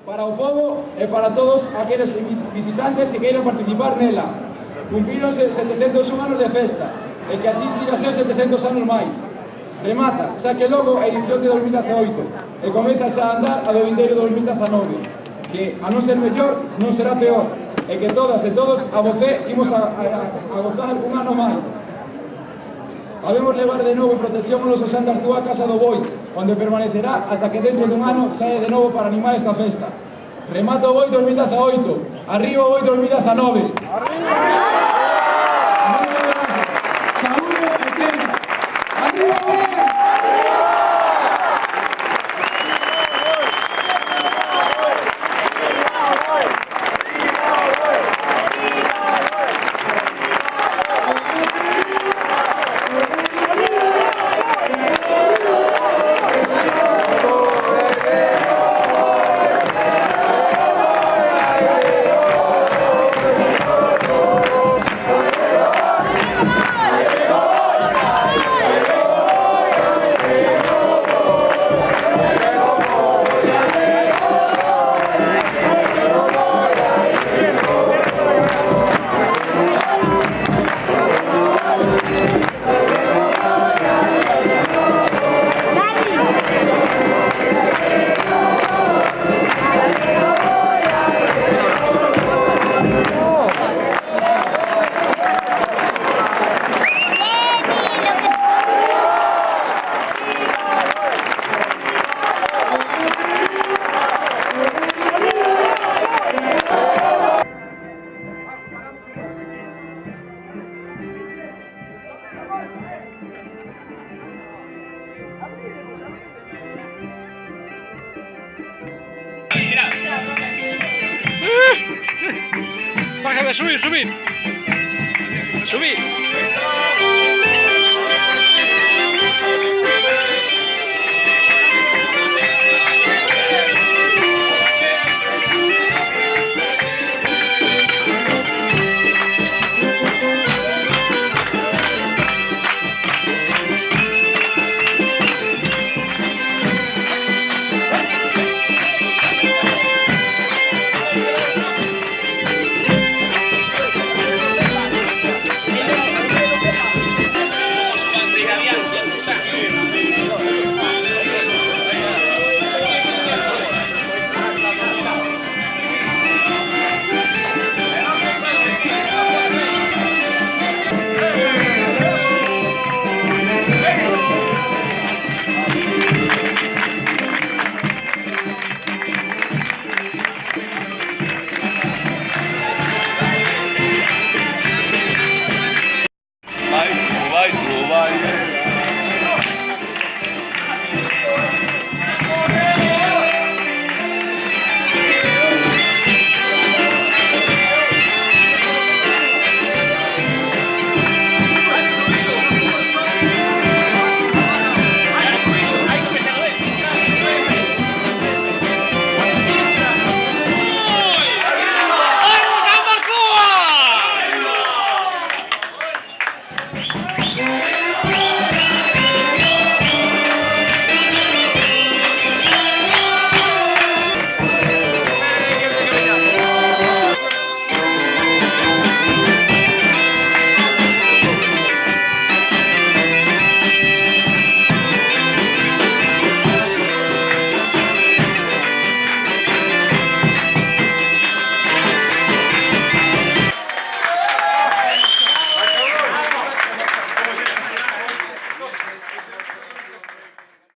para o povo e para todos aqueles visitantes que queiran participar nela. Cumpríronse 701 anos de festa, e que así siga ser 700 anos máis. Remata, xa que logo a edición de 2018, e comezas a andar a do vindeiro 2019, que a non ser mellor, non será peor, e que todas e todos a vocé imos a gozar un ano máis. Habemos levar de novo procesión o noso San de Arzúa a Casa do Boi, onde permanecerá ata que dentro dun ano saia de novo para animar esta festa. Remata o Boi 2018, arriba o Boi 2019. Saúde e queima. Arriba o Boi! Bájame, subir.